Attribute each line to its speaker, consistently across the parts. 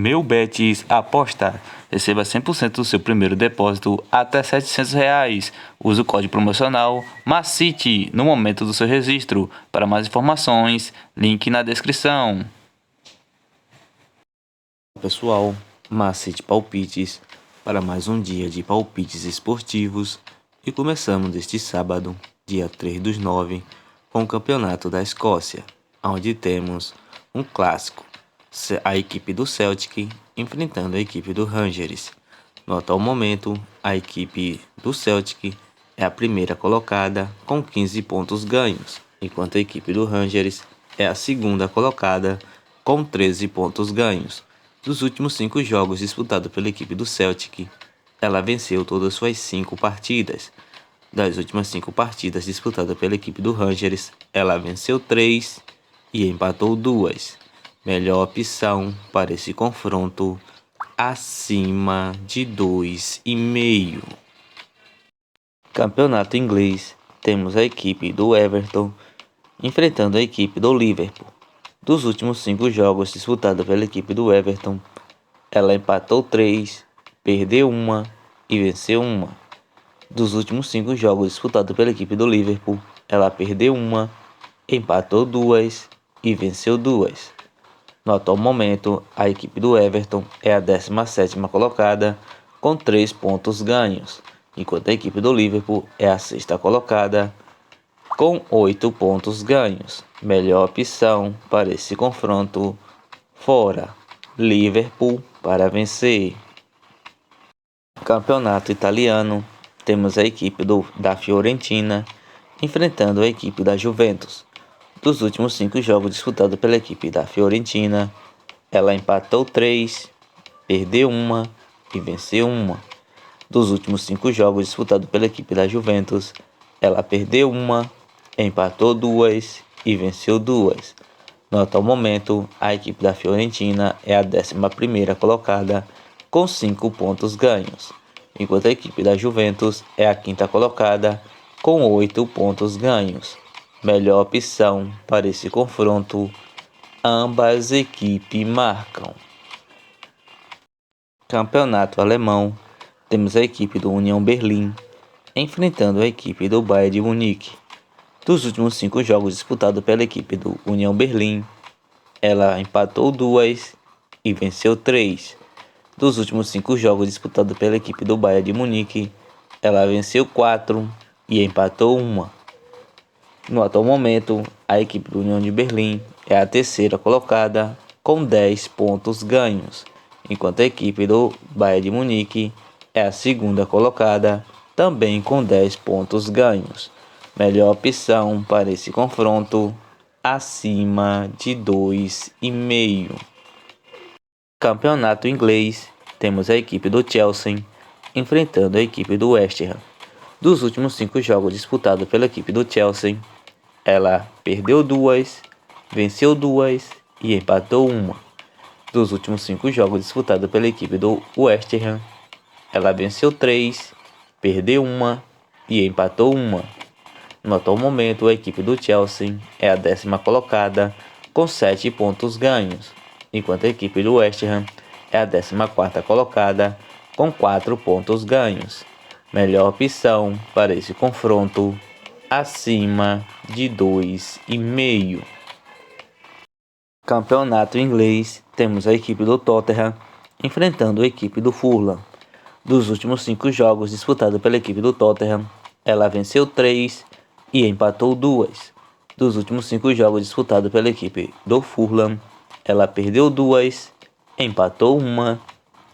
Speaker 1: Meu Betis Aposta. Receba 100% do seu primeiro depósito até R$ 700. Use o código promocional MACITE no momento do seu registro. Para mais informações, link na descrição.
Speaker 2: Pessoal, Macite Palpites para mais um dia de palpites esportivos e começamos deste sábado, dia 3/9, com o Campeonato da Escócia, onde temos um clássico, a equipe do Celtic enfrentando a equipe do Rangers. No atual momento, a equipe do Celtic é a primeira colocada com 15 pontos ganhos, enquanto a equipe do Rangers é a segunda colocada com 13 pontos ganhos. Dos últimos 5 jogos disputados pela equipe do Celtic, ela venceu todas suas 5 partidas. Das últimas 5 partidas disputadas pela equipe do Rangers, ela venceu 3 e empatou 2. Melhor opção para esse confronto, acima de 2,5. Campeonato inglês, temos a equipe do Everton enfrentando a equipe do Liverpool. Dos últimos 5 jogos disputados pela equipe do Everton, ela empatou 3, perdeu 1 e venceu 1. Dos últimos 5 jogos disputados pela equipe do Liverpool, ela perdeu 1, empatou 2 e venceu 2. No atual momento, a equipe do Everton é a 17ª colocada com 3 pontos ganhos, enquanto a equipe do Liverpool é a 6ª colocada com 8 pontos ganhos. Melhor opção para esse confronto, fora, Liverpool para vencer. Campeonato italiano, temos a equipe da Fiorentina enfrentando a equipe da Juventus. Dos últimos 5 jogos disputados pela equipe da Fiorentina, ela empatou 3, perdeu 1 e venceu 1. Dos últimos 5 jogos disputados pela equipe da Juventus, ela perdeu 1, empatou 2 e venceu 2. No atual momento, a equipe da Fiorentina é a 11ª colocada com 5 pontos ganhos, enquanto a equipe da Juventus é a 5ª colocada com 8 pontos ganhos. Melhor opção para esse confronto, ambas equipes marcam. Campeonato alemão, temos a equipe do União Berlim enfrentando a equipe do Bayern de Munique. Dos últimos 5 jogos disputados pela equipe do União Berlim, ela empatou 2 e venceu 3. Dos últimos 5 jogos disputados pela equipe do Bayern de Munique, ela venceu 4 e empatou 1. No atual momento, a equipe do União de Berlim é a 3ª colocada com 10 pontos ganhos, enquanto a equipe do Bayern de Munique é a 2ª colocada também com 10 pontos ganhos. Melhor opção para esse confronto, acima de 2,5. Campeonato inglês, temos a equipe do Chelsea enfrentando a equipe do West Ham. Dos últimos 5 jogos disputados pela equipe do Chelsea, ela perdeu 2, venceu 2 e empatou 1. Dos últimos 5 jogos disputados pela equipe do West Ham, ela venceu 3, perdeu 1 e empatou 1. No atual momento, a equipe do Chelsea é a 10ª colocada com 7 pontos ganhos, enquanto a equipe do West Ham é a 14ª colocada com 4 pontos ganhos. Melhor opção para esse confronto, acima de 2,5. Campeonato inglês, temos a equipe do Tottenham enfrentando a equipe do Fulham. Dos últimos 5 jogos disputados pela equipe do Tottenham, ela venceu 3 e empatou 2. Dos últimos 5 jogos disputados pela equipe do Fulham, ela perdeu 2, empatou 1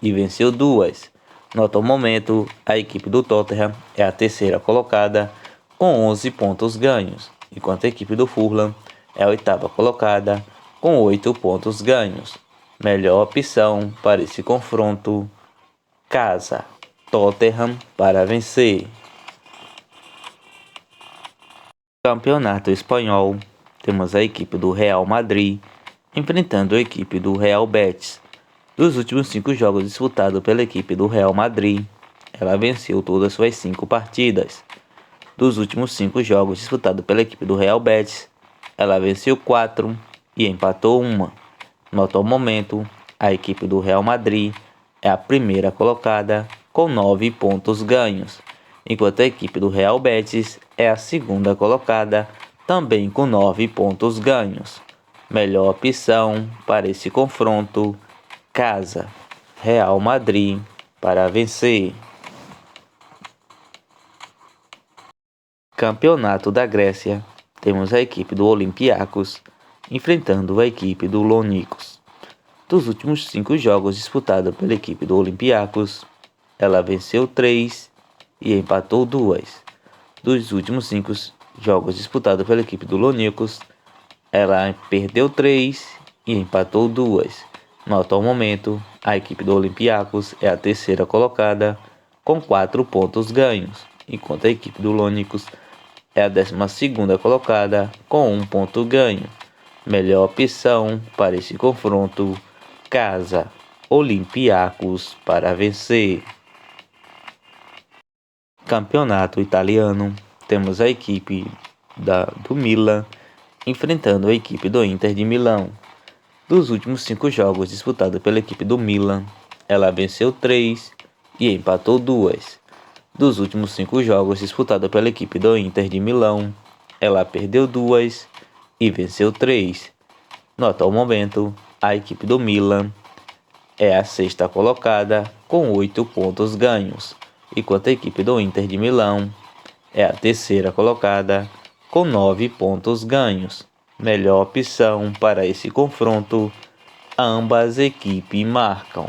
Speaker 2: e venceu 2. No atual momento, a equipe do Tottenham é a 3ª colocada com 11 pontos ganhos, enquanto a equipe do Fulham é a 8ª colocada com 8 pontos ganhos. Melhor opção para esse confronto, casa, Tottenham para vencer. Campeonato espanhol, temos a equipe do Real Madrid enfrentando a equipe do Real Betis. Dos últimos 5 jogos disputados pela equipe do Real Madrid, ela venceu todas suas 5 partidas. Dos últimos 5 jogos disputados pela equipe do Real Betis, ela venceu 4 e empatou 1. No atual momento, a equipe do Real Madrid é a primeira colocada com 9 pontos ganhos, enquanto a equipe do Real Betis é a segunda colocada também com 9 pontos ganhos. Melhor opção para esse confronto: casa, Real Madrid para vencer. Campeonato da Grécia, temos a equipe do Olympiacos enfrentando a equipe do Lonicos. Dos últimos 5 jogos disputados pela equipe do Olympiacos, ela venceu 3 e empatou 2. Dos últimos 5 jogos disputados pela equipe do Lonicos, ela perdeu 3 e empatou 2. No atual momento, a equipe do Olympiacos é a terceira colocada com 4 pontos ganhos, enquanto a equipe do Lonicos é a 12ª colocada com 1 ponto ganho. Melhor opção para esse confronto: casa, Olympiacos para vencer. Campeonato italiano, temos a equipe do Milan enfrentando a equipe do Inter de Milão. Dos últimos 5 jogos disputados pela equipe do Milan, ela venceu 3 e empatou 2. Dos últimos 5 jogos disputados pela equipe do Inter de Milão, ela perdeu 2 e venceu 3. No atual momento, a equipe do Milan é a sexta colocada com 8 pontos ganhos, enquanto a equipe do Inter de Milão é a terceira colocada com 9 pontos ganhos. Melhor opção para esse confronto: ambas equipes marcam.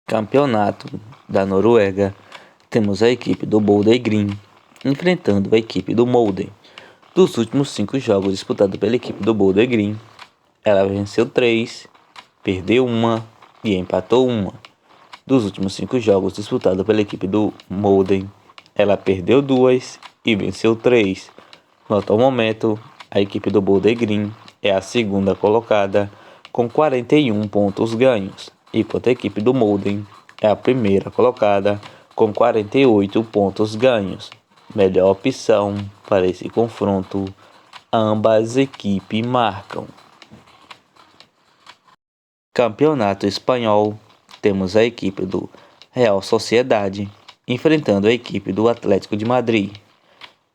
Speaker 2: Campeonato da Noruega, temos a equipe do Bodø Glimt enfrentando a equipe do Molde. Dos últimos 5 jogos disputados pela equipe do Bodø Glimt, ela venceu 3, perdeu 1 e empatou 1. Dos últimos 5 jogos disputados pela equipe do Molde, ela perdeu 2 e venceu 3. No atual momento, a equipe do Bodø Glimt é a segunda colocada com 41 pontos ganhos, enquanto a equipe do Molde é a primeira colocada com 48 pontos ganhos. Melhor opção para esse confronto: ambas equipes marcam. Campeonato espanhol, temos a equipe do Real Sociedade enfrentando a equipe do Atlético de Madrid.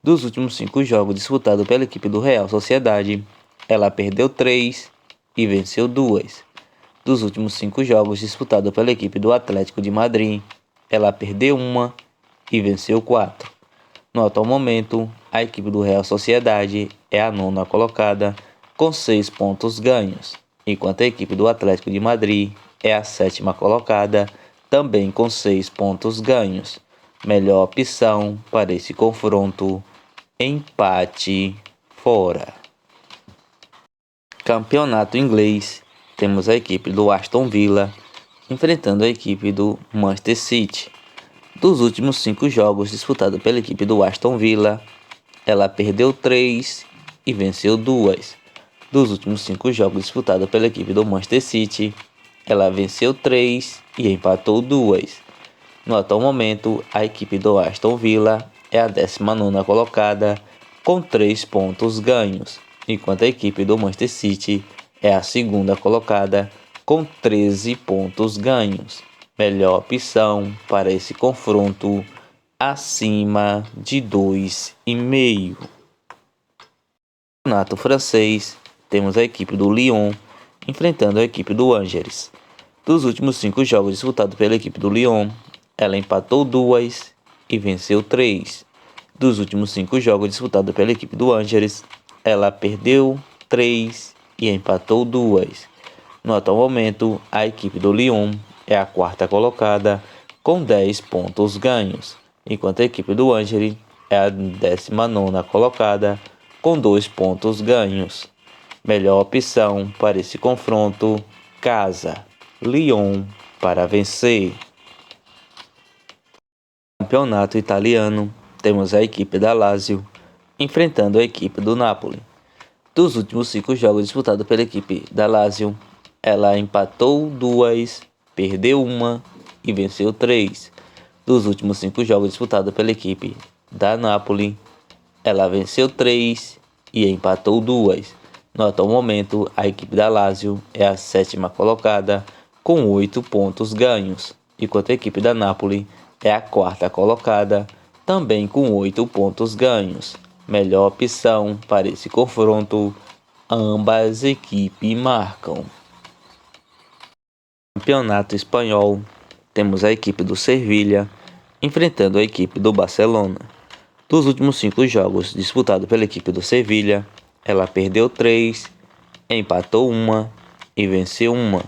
Speaker 2: Dos últimos 5 jogos disputados pela equipe do Real Sociedade, ela perdeu 3 e venceu 2. Dos últimos 5 jogos disputados pela equipe do Atlético de Madrid, ela perdeu 1 e venceu 4. No atual momento, a equipe do Real Sociedade é a 9ª colocada com 6 pontos ganhos, enquanto a equipe do Atlético de Madrid é a 7ª colocada também com 6 pontos ganhos. Melhor opção para esse confronto: empate fora. Campeonato inglês, temos a equipe do Aston Villa enfrentando a equipe do Manchester City. Dos últimos 5 jogos disputados pela equipe do Aston Villa, ela perdeu 3 e venceu 2. Dos últimos 5 jogos disputados pela equipe do Manchester City, ela venceu 3 e empatou 2. No atual momento, a equipe do Aston Villa é a 19ª colocada com 3 pontos ganhos, enquanto a equipe do Manchester City é a segunda colocada com 13 pontos ganhos. Melhor opção para esse confronto: acima de 2,5. Campeonato francês, temos a equipe do Lyon enfrentando a equipe do Angers. Dos últimos 5 jogos disputados pela equipe do Lyon, ela empatou 2 e venceu 3. Dos últimos 5 jogos disputados pela equipe do Angers, ela perdeu 3 e empatou 2. No atual momento, a equipe do Lyon é a 4ª colocada com 10 pontos ganhos, enquanto a equipe do Angers é a 19ª colocada com 2 pontos ganhos. Melhor opção para esse confronto: casa, Lyon para vencer. Campeonato italiano, temos a equipe da Lazio enfrentando a equipe do Napoli. Dos últimos 5 jogos disputados pela equipe da Lazio, ela empatou 2, perdeu 1 e venceu 3. Dos últimos 5 jogos disputados pela equipe da Napoli, ela venceu 3 e empatou 2. No atual momento, a equipe da Lazio é a 7ª colocada com 8 pontos ganhos, enquanto a equipe da Napoli é a 4ª colocada também com 8 pontos ganhos. Melhor opção para esse confronto, ambas equipes marcam. Campeonato Espanhol, temos a equipe do Sevilha enfrentando a equipe do Barcelona. Dos últimos 5 jogos disputados pela equipe do Sevilha, ela perdeu 3, empatou 1 e venceu 1.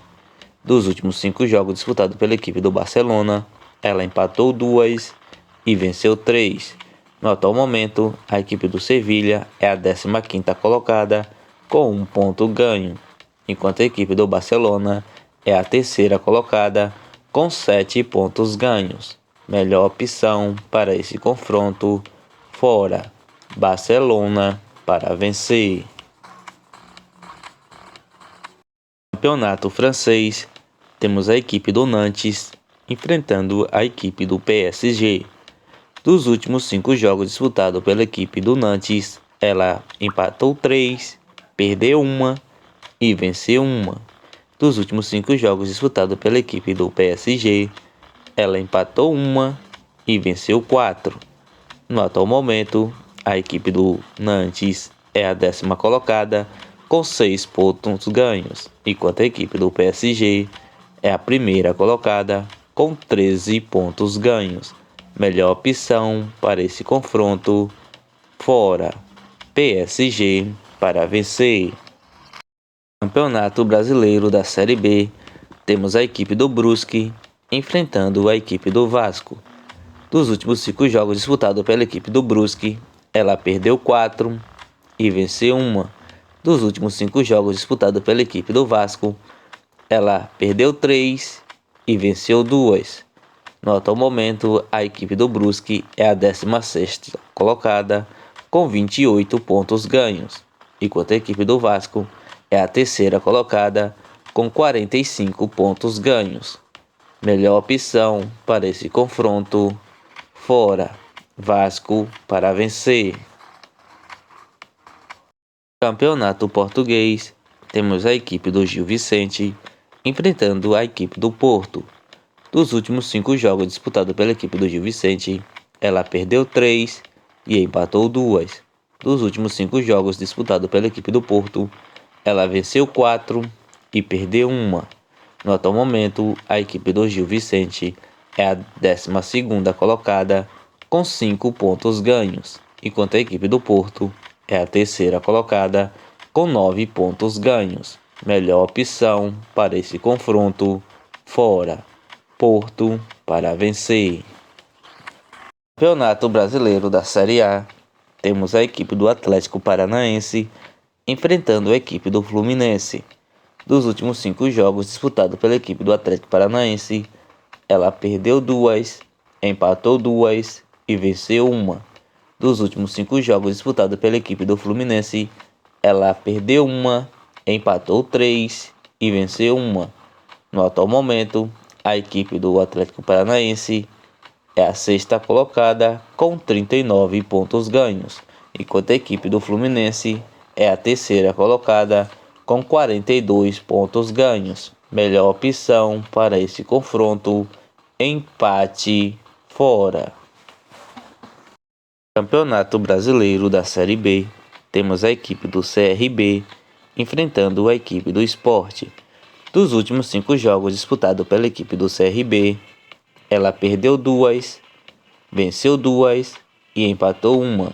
Speaker 2: Dos últimos 5 jogos disputados pela equipe do Barcelona, ela empatou 2 e venceu 3. No atual momento, a equipe do Sevilha é a 15ª colocada com 1 ponto ganho, enquanto a equipe do Barcelona é a 3ª colocada com 7 pontos ganhos. Melhor opção para esse confronto, fora, Barcelona para vencer. Campeonato francês, temos a equipe do Nantes enfrentando a equipe do PSG. Dos últimos 5 jogos disputados pela equipe do Nantes, ela empatou 3, perdeu 1 e venceu 1. Dos últimos 5 jogos disputados pela equipe do PSG, ela empatou 1 e venceu 4. No atual momento, a equipe do Nantes é a 10ª colocada com 6 pontos ganhos, enquanto a equipe do PSG é a 1ª colocada com 13 pontos ganhos. Melhor opção para esse confronto, fora, PSG para vencer. Campeonato Brasileiro da Série B, temos a equipe do Brusque enfrentando a equipe do Vasco. Dos últimos 5 jogos disputados pela equipe do Brusque, ela perdeu 4 e venceu 1. Dos últimos 5 jogos disputados pela equipe do Vasco, ela perdeu 3 e venceu 2. No atual momento, a equipe do Brusque é a 16ª colocada com 28 pontos ganhos, enquanto a equipe do Vasco é a 3ª colocada com 45 pontos ganhos. Melhor opção para esse confronto, fora, Vasco para vencer. Campeonato Português, temos a equipe do Gil Vicente enfrentando a equipe do Porto. Dos últimos 5 jogos disputados pela equipe do Gil Vicente, ela perdeu 3 e empatou 2. Dos últimos 5 jogos disputados pela equipe do Porto, ela venceu 4 e perdeu 1. No atual momento, a equipe do Gil Vicente é a 12ª colocada com 5 pontos ganhos, enquanto a equipe do Porto é a 3ª colocada com 9 pontos ganhos. Melhor opção para esse confronto, fora, Porto para vencer. Campeonato Brasileiro da Série A, temos a equipe do Atlético Paranaense enfrentando a equipe do Fluminense. Dos últimos 5 jogos disputados pela equipe do Atlético Paranaense, ela perdeu 2, empatou 2 e venceu 1. Dos últimos 5 jogos disputados pela equipe do Fluminense, ela perdeu 1, empatou 3 e venceu 1. No atual momento, a equipe do Atlético Paranaense é a 6ª colocada com 39 pontos ganhos, enquanto a equipe do Fluminense é a 3ª colocada com 42 pontos ganhos. Melhor opção para esse confronto, empate fora. Campeonato Brasileiro da Série B, temos a equipe do CRB enfrentando a equipe do Sport. Dos últimos 5 jogos disputados pela equipe do CRB, ela perdeu 2, venceu 2 e empatou 1.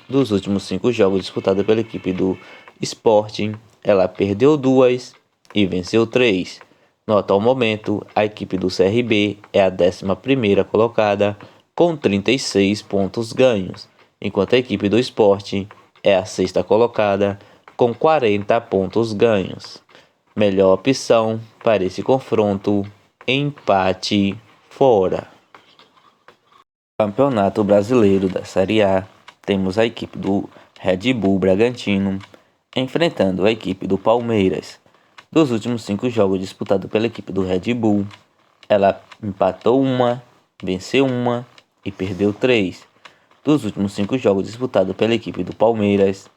Speaker 2: Dos últimos 5 jogos disputados pela equipe do Sporting, ela perdeu 2 e venceu 3. No atual momento, a equipe do CRB é a 11ª colocada com 36 pontos ganhos, enquanto a equipe do Sport é a 6ª colocada com 40 pontos ganhos. Melhor opção para esse confronto, empate fora. Campeonato Brasileiro da Série A, temos a equipe do Red Bull Bragantino enfrentando a equipe do Palmeiras. Dos últimos 5 jogos disputados pela equipe do Red Bull, ela empatou 1, venceu 1 e perdeu 3. Dos últimos 5 jogos disputados pela equipe do Palmeiras,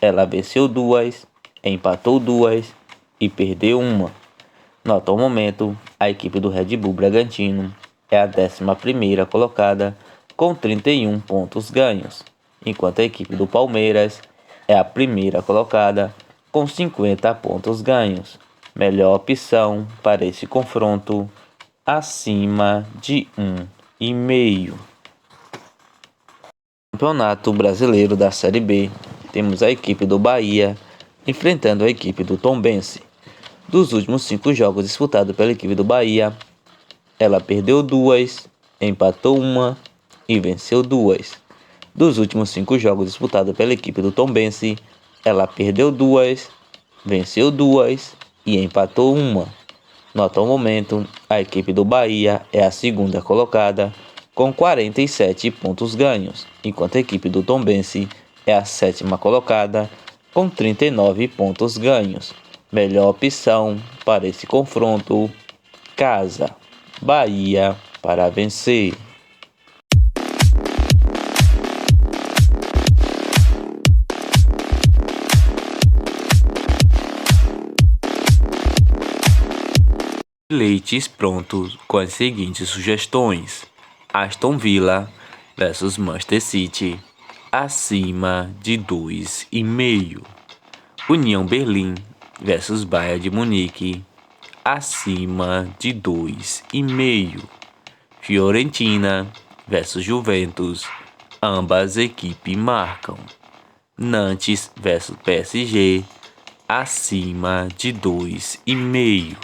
Speaker 2: ela venceu 2, empatou 2 e perdeu 1. No atual momento, a equipe do Red Bull Bragantino é a 11ª colocada com 31 pontos ganhos, enquanto a equipe do Palmeiras é a primeira colocada com 50 pontos ganhos. Melhor opção para esse confronto, acima de 1,5. Campeonato Brasileiro da Série B, temos a equipe do Bahia enfrentando a equipe do Tombense. Dos últimos 5 jogos disputados pela equipe do Bahia, ela perdeu 2, empatou 1 e venceu 2. Dos últimos 5 jogos disputados pela equipe do Tombense, ela perdeu 2, venceu 2 e empatou 1. No atual momento, a equipe do Bahia é a 2ª colocada com 47 pontos ganhos, enquanto a equipe do Tombense é a 7ª colocada com 39 pontos ganhos. Melhor opção para esse confronto, casa, Bahia para vencer. Leites prontos com as seguintes sugestões: Aston Villa versus Manchester City, acima de 2,5. União Berlim versus Bayern de Munique, acima de 2,5. Fiorentina versus Juventus, ambas equipes marcam. Nantes versus PSG, acima de 2,5.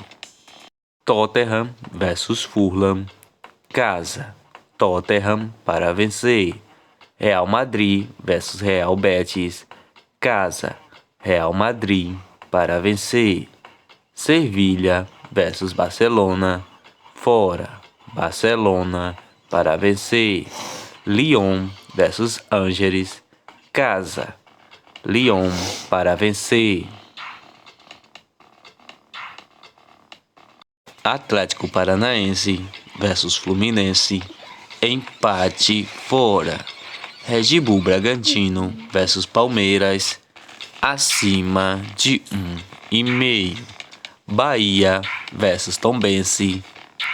Speaker 2: Tottenham versus Fulham, casa, Tottenham para vencer. Real Madrid versus Real Betis, casa, Real Madrid para vencer. Sevilha versus Barcelona, fora, Barcelona para vencer. Lyon versus Angers, casa, Lyon para vencer. Atlético Paranaense versus Fluminense, empate fora. Red Bull Bragantino versus Palmeiras, acima de 1,5. Bahia versus Tombense,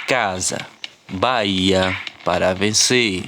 Speaker 2: casa, Bahia para vencer.